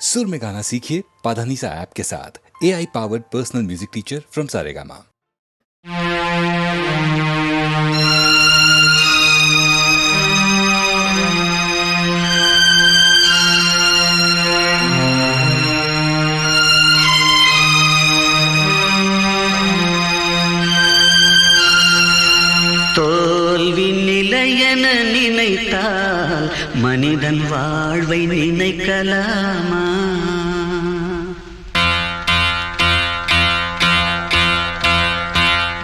सुर में गाना सीखिए पाधानीसा ऐप के साथ। AI powered personal music teacher from Saregama. தோல்வி நிலையென நினைத்தால் மனிதன் வாழ்வை நினைக்கலாமா?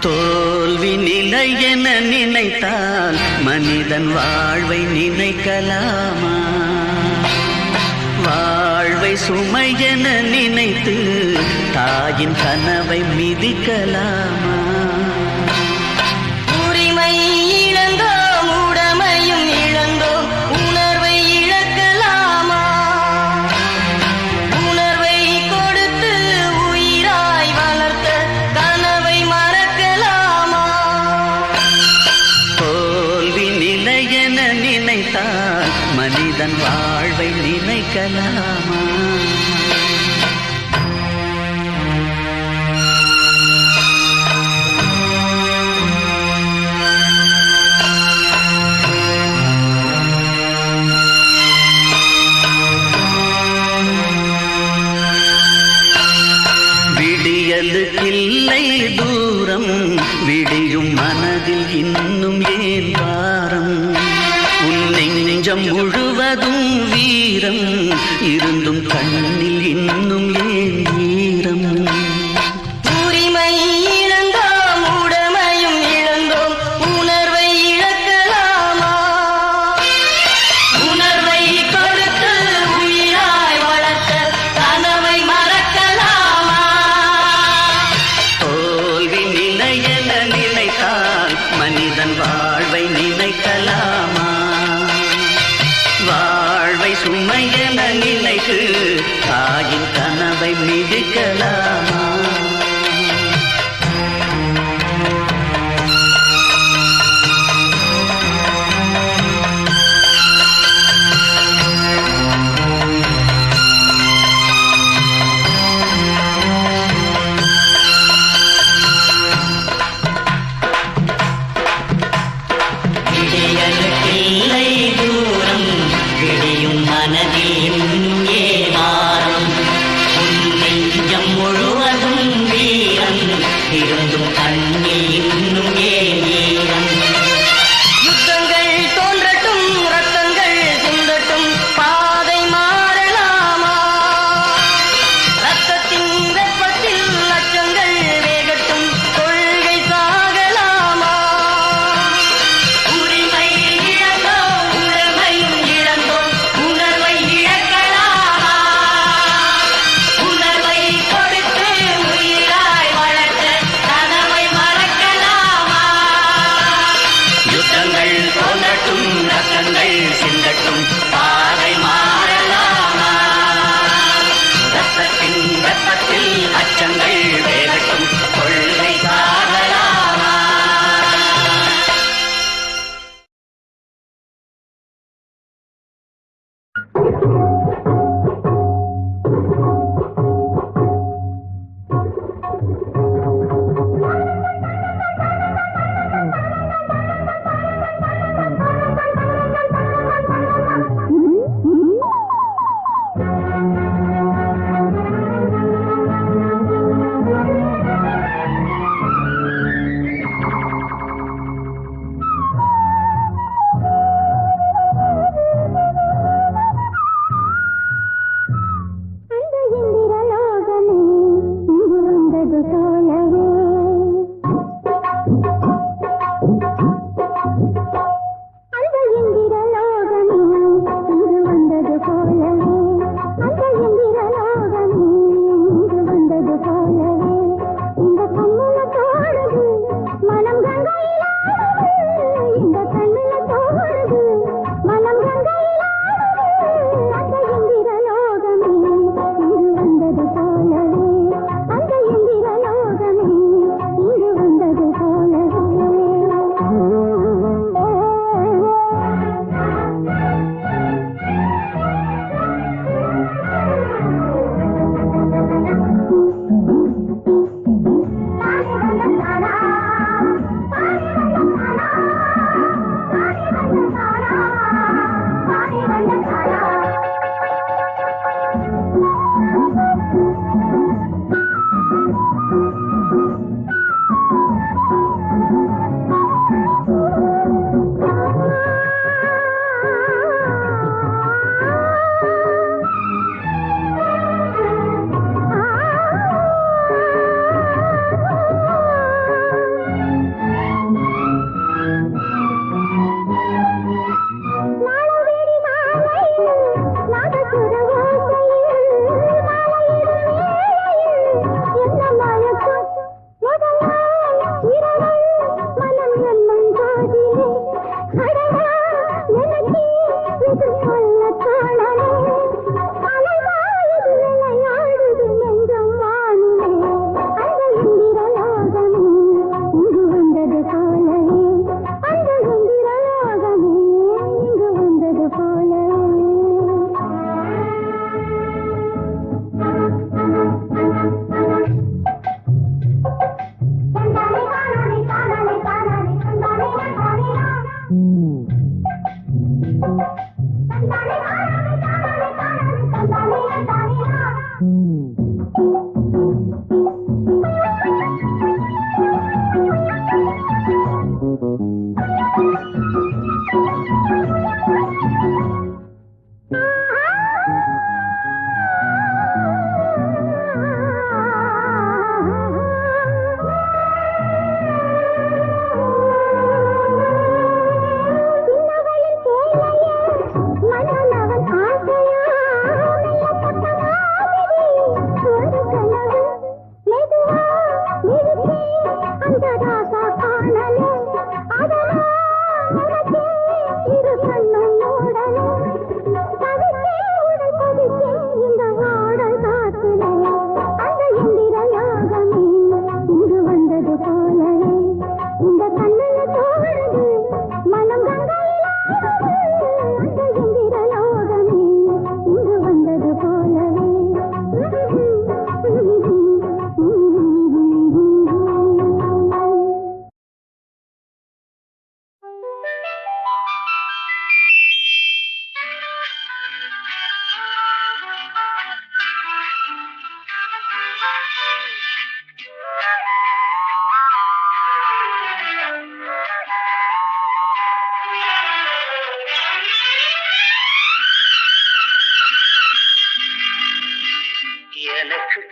தோல்வி நிலையென நினைத்தால் மனிதன் வாழ்வை நினைக்கலாமா? வாழ்வை சுமையென நினைத்து தாயின் கனவை மிதிக்கலாமா? மனிதன் வாழ்வை நினைக்கலாமா? விடியலுக்கில்லை தூரம், விடியும் மனதில் இன்னும் ஏன் வாரம்? நெஞ்சம் முழுவதும் வீரம் இருந்தும் கண்ணில் இன்னும் ஏன் ஈரம்? உரிமை இழந்தோம், உடமையும் இழந்தோம், உணர்வை இழக்கலாமா? உணர்வை கொடுத்து உயிராய் வளர்த்த கனவை மறக்கலாமா? தோல்வி நிலையென நினைத்தால் மனிதன் வாழ்வை நினைக்கலாமா? வாழ்வை சுமையென நினைத்து தாயின் கனவை மிதிக்கலாமா? மனதில் ஏமாறும் உன் நெஞ்சம் முழுவதும் எனக்கு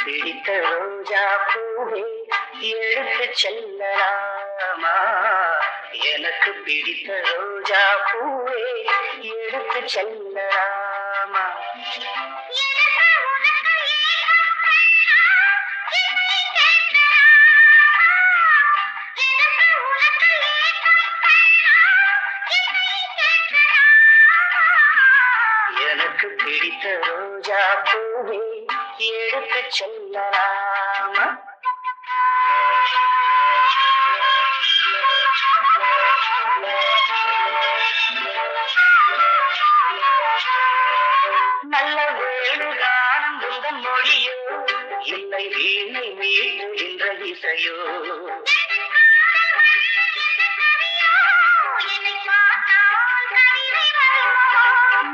பிடித்த ரோஜா பூவே எடுத்து செல்லலாமா? எனக்கு பிடித்த ரோஜா பூவே எடுத்து செல்லலாமா? எனக்கு பிடித்த ரோஜா பூவே எடுத்து செல்லலாமா? நல்ல வேணுகானம் உங்கள் மொழியோ, இல்லை வீணை மீட்டுகின்ற இசையோ?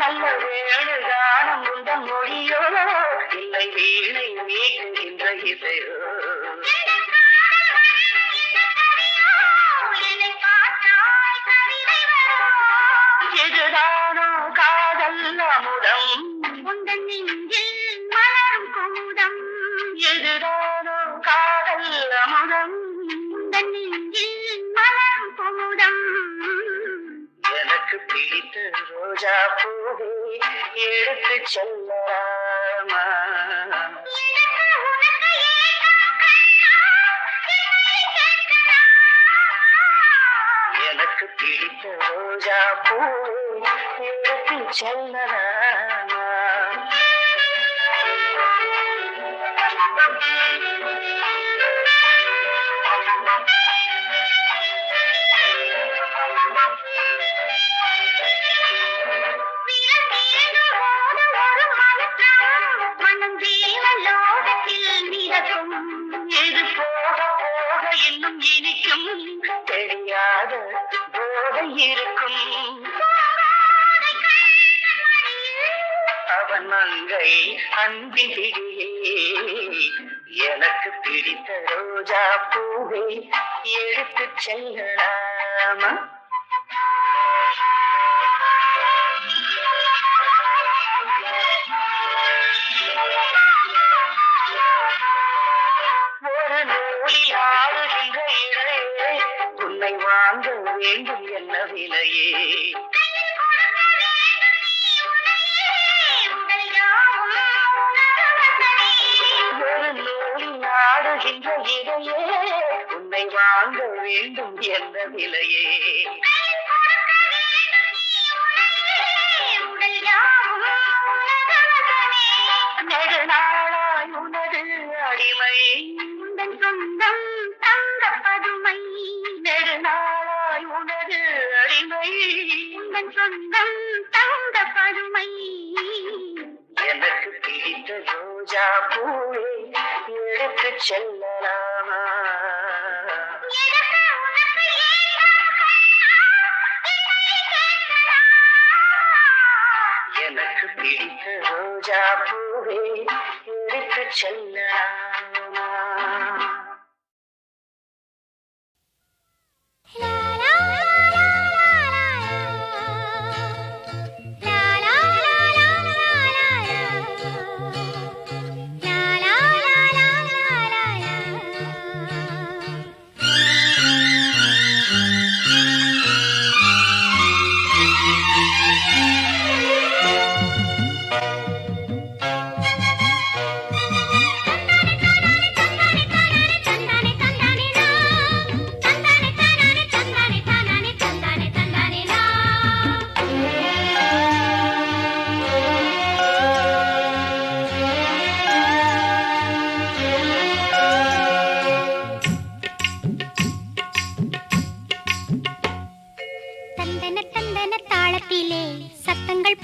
நல்ல வேணுகானம் உங்கள் மொழியோ, இல்லை வீணை மீட்டுகின்ற இசையோ? இதுதானோ காதல் அமுதம், உந்தன் நெஞ்சில் மலரும் குமுதம். இதுதானோ காதல் அமுதம், உந்தன் நெஞ்சில் மலரும் குமுதம். எனக்கு பிடித்த ரோஜா பூவே எடுத்து செல்லலாமா? எனக்கு பிடித்த ரோஜா பூவே எடுத்து செல்லலாமா? இது போக போக இன்னும் இனிக்கும், தெரியாத போதை இருக்கும். அவன் மங்கை அன்பின் பிடியே, எனக்கு பிடித்த ரோஜா பூவே எடுத்து செல்லலாமா? ஒரு நூலில் ஆடுகின்ற இழையே, உன்னை வாங்க வேண்டும் என்ன விலையே? ஒரு நூலில் ஆடுகின்ற இழையே, உன்னை வாங்க வேண்டும் என்ன விலையே? நெடுநாளாய் உனது அடிமை, உந்தன் சொந்தம் தங்க பதுமை. நெடுநாளாய் உனது அடிமை, உந்தன் சொந்தம் தங்க பதுமை. எனக்கு பிடித்த ரோஜா பூவே எடுத்து செல்லலாமா? எனக்கு பிடித்த ரோஜா பூவே எடுத்து செல்லலாமா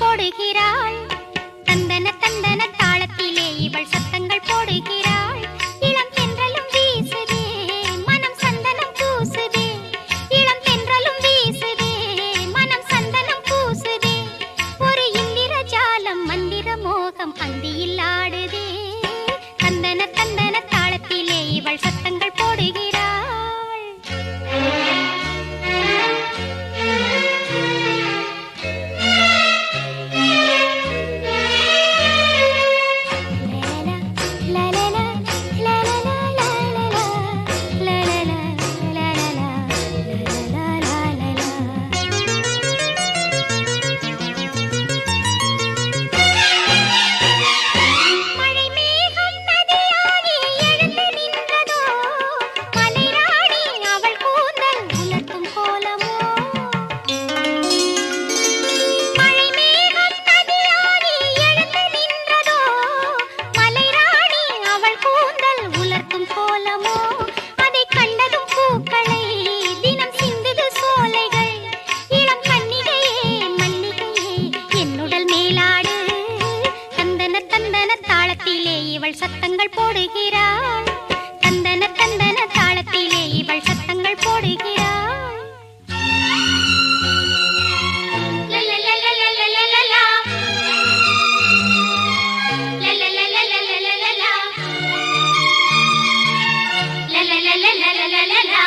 போடுகிறாள் தந்தன தந்தன தாளத்திலே இவள் சத்தங்கள் போடுகிறாள் இளம் தென்றலும் வீசுதே மனம் சந்தனம் பூசுதே இளம் தென்றலும் வீசுதே மனம் சந்தனம் பூசுதே ஒரு இந்திர ஜாலம் மந்திர மோகம் அந்தியில் ஆடுதே தந்தன தந்தன தாளத்திலே இவள் சத்தங்கள் போடுகிறாள் சத்தங்கள் போடுகிறாள் தந்தன தந்தன தாளத்திலே இவள் சத்தங்கள் போடுகிறாள் லலலலலலலலலா லலலலலலலலலா லலலலலலலலலா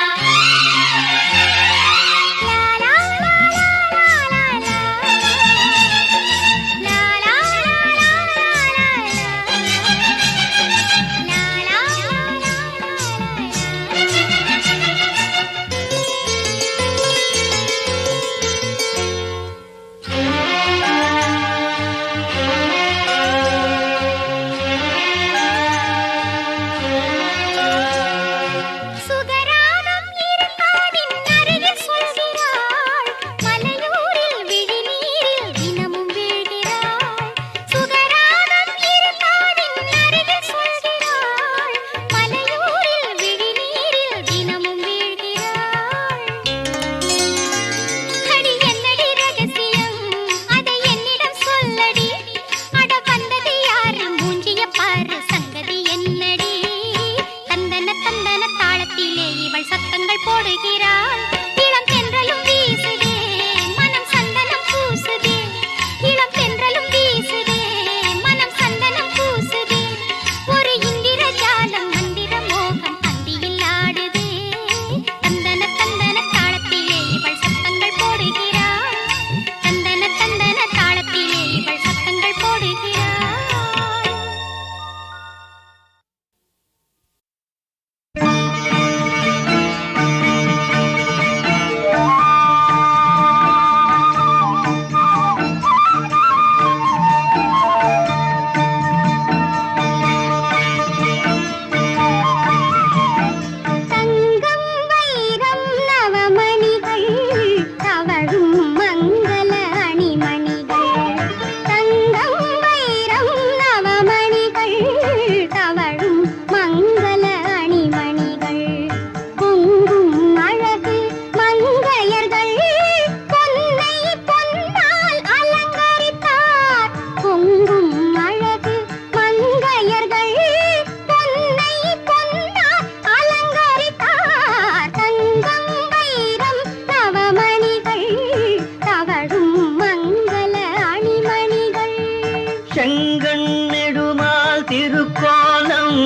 திருக்கோலம்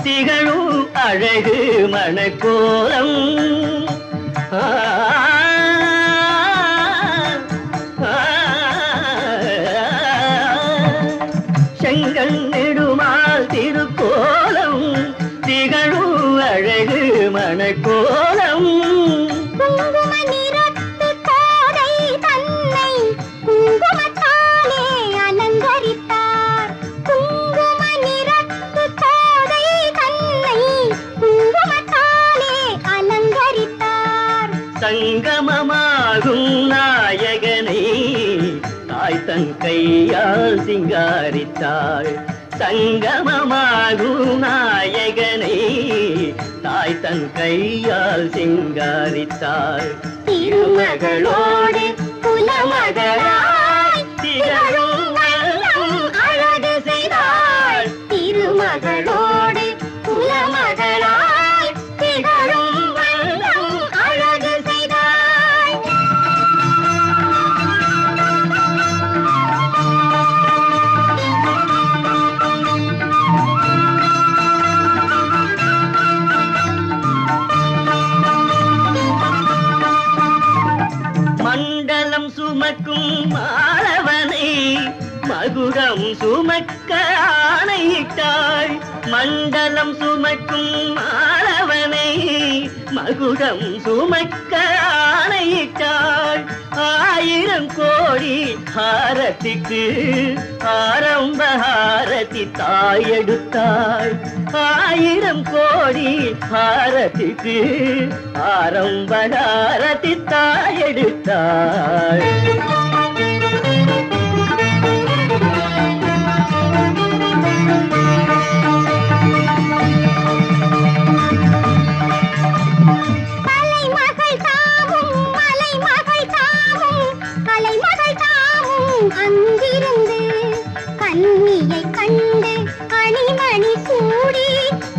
திகழும் அழகு மணக்கோலம் செங்கல் நெடுமால் திருக்கோலம் திகழும் அழகு மணக்கோலம் குங்கும நிறத்து கோதை தன்னை குங்குமத்தாலே அலங்கரித்தார். குங்கும நிறத்து கோதை தன்னை குங்குமத்தாலே அலங்கரித்தார். சங்கமமாகும் நாயகனை தாய் தன் கையால் சிங்காரித்தாள். சங்கமமாகும் நாயகனை தாய் தன் கையால் சிங்காரித்தாள். திருமகளோடு குலமகளாய் திகழும் வண்ணம் அழகு செய்தாள். திருமகளோடு குலமகளாய் திகழும் வண்ணம் அழகு செய்தாள். மண்டலம் சுமக்கும் மாணவனை மகுடம் சுமக்க ஆணையிட்டாள். மண்டலம் சுமக்கும் மாணவனை மகுடம் சுமக்க ஆணையிட்டாள். 1000 கோடி ஹாரத்திக்கு ஆரம்ப ஹாரதி தாய் எடுத்தாள். 1000 கோடி ஹாரத்திக்கு ஆரம்ப ஹாரதி தாய் எடுத்தாள். கலைமகள் தாமும் மலைமகள் தாமும் கலைமகள் தாமும் அங்கிருந்து கன்னியை கண்டு அணிமணி சூடி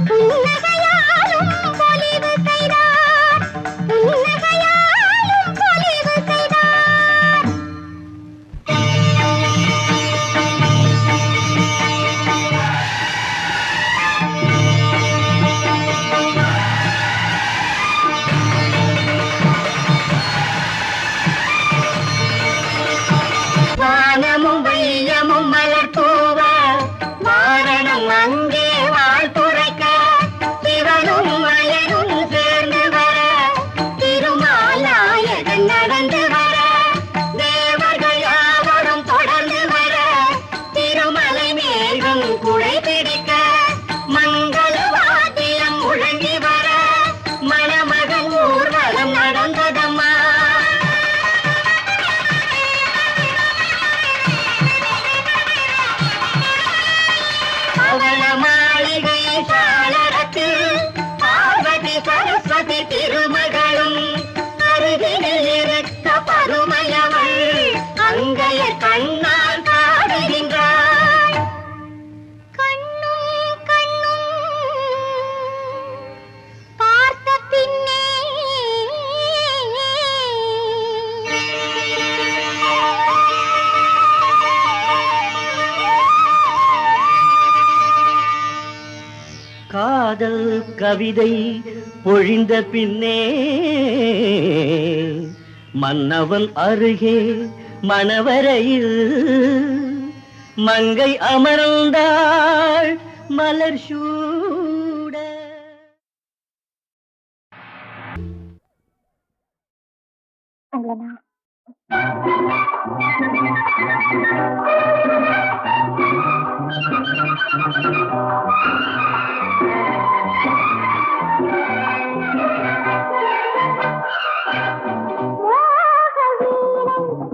புன்னகையாலும் பொலிவு செய்தார். புன்னகையாலும் பொலிவு செய்தார். வானமும் வையமும் மலர் தூவ வாரணம் அங்கே வாழ்த்துரைக்க சிவனும் மலையும் சேர்ந்து வர திருமாலாயகன் நடந்து வர தேவர்கள் யாவரும் தொடர்ந்து வர திருமலை மேகம் குடை பிடிக்க மங்கள வாத்தியம் முழங்கி வர மணமகன் ஊர்வலம் நடந்ததம்மா. அவள மாளிகை சாளரத்தில் பார்வதி சரஸ்வதி திருமகளும் அருகினில் இருக்க பருமையவள் அங்கைய கண்ணால் காடுகின்றாள். கண்ணும் கண்ணும் பார்த்த பின்னே காதல் கவிதை பொழிந்த பின்னே மன்னவன் அருகே மணவரையில் மங்கை அமர்ந்தாள் மலர் சூட.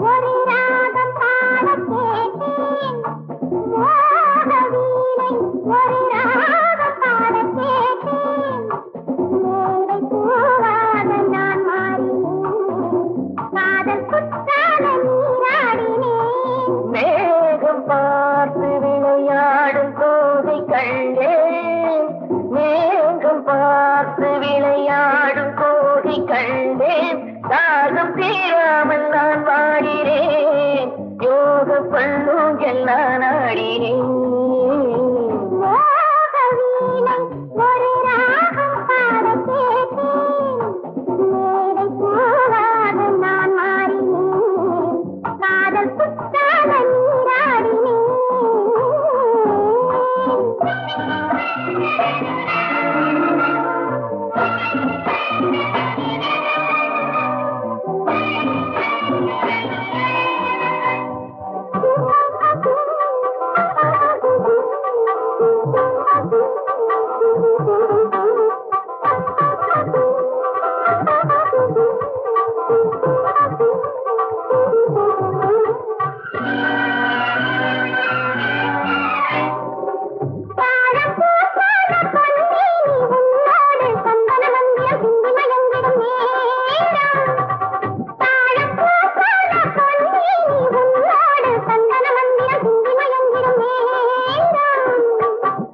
ஒரு ராகம் பாடக் கேட்டேன். மோகவீணை ஒரு ராகம் பாடக் கேட்டேன். மேடை பூவாக நான் மாறினேன். காதல் குற்றால நீராடினேன். மேகம் பார்த்து விளையாடும் கோதை கண்டேன். மேகம் பார்த்து விளையாடும் கோதை கண்டேன். தாகம் தீராமல் நான் வாடினேன். யோக பள்ளூஞ்சல் நான் ஆடினேன்.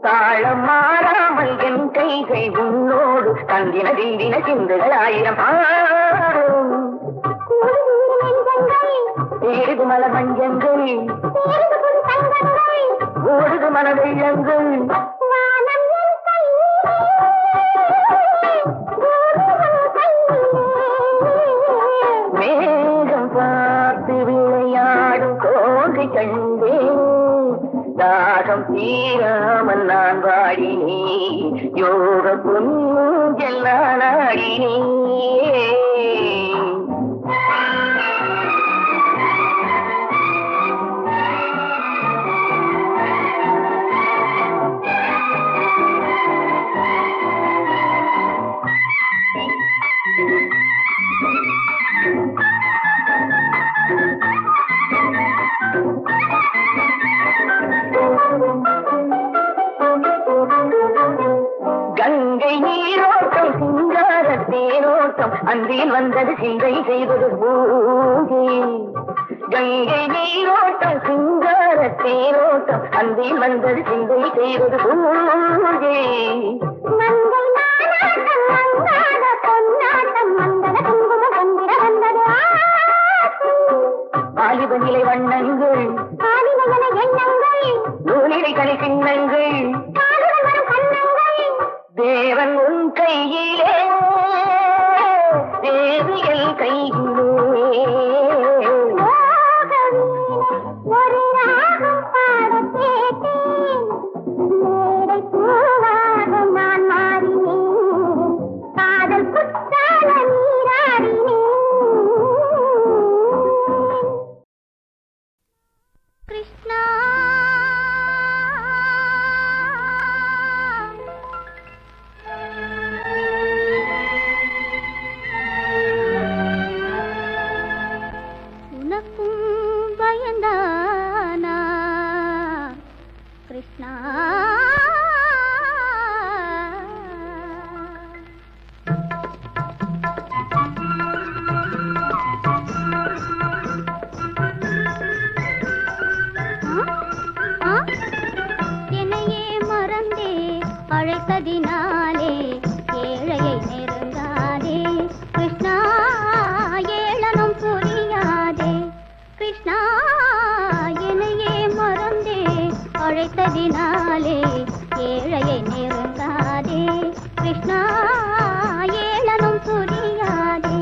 தாளம் மாறாமல் என் கைகள் உன்னோடு தந்தின திந்தின சிந்துகள் ஆயிரம் பாடும் தேடுது மல மஞ்சங்கள் ஓடுது மன வெள்ளங்கள் மேகம் பார்த்து விளையாடும் கோகை கண்டேன் தாகம் தீராமல் நான் வாடினே யோக பொன்னூஞ்சல் நான் ஆடினே கங்கை நீரோட்டம் சிங்கார தேரோட்டம் அன்றில் வந்தது சிந்தை செய்தது பூஜை கங்கை நீரோட்டம் சிங்கார தேரோட்டம் அன்றில் வந்தது சிந்தை செய்தது பூஜை ஆலிவ நிலை வண்ணங்கள் நூலிலை கலை சின்னங்கள் தேவன் உன் கையிலே தேவிகள் கையிலே ஒரு ராகம் பாட கேட்டேன் மேடை பூவாக நான் மாறினேன் காதல் குற்றால நீராடினேன் கிருஷ்ணா உனக்கும் பயந்தானா கிருஷ்ணா என்னையே மறந்தே அழைத்ததினாலே ஏழையை நெருங்காதே கிருஷ்ணா ஏளனம் புரியாதே கிருஷ்ணா என்னையே மறந்தே அழைத்ததினாலே ஏழையை நெருங்காதே கிருஷ்ணா ஏளனம் புரியாதே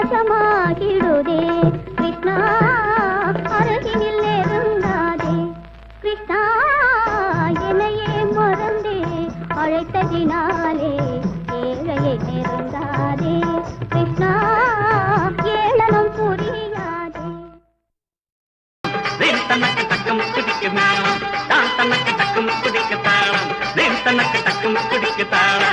சந்தோஷமாகிடுதே கிருஷ்ணா அருகினில் நெருங்காதே கிருஷ்ணா என்னையே மறந்தே அழைத்ததினாலே ஏழையை நெருங்காதே கிருஷ்ணா ஏளனம் புரியாதே தனக்கு தக்கம் குதிக்க மேளம் தான் தனக்கு தக்கம் குதிக்க தாளம் தனக்கு தக்கம் குதிக்க தாளம்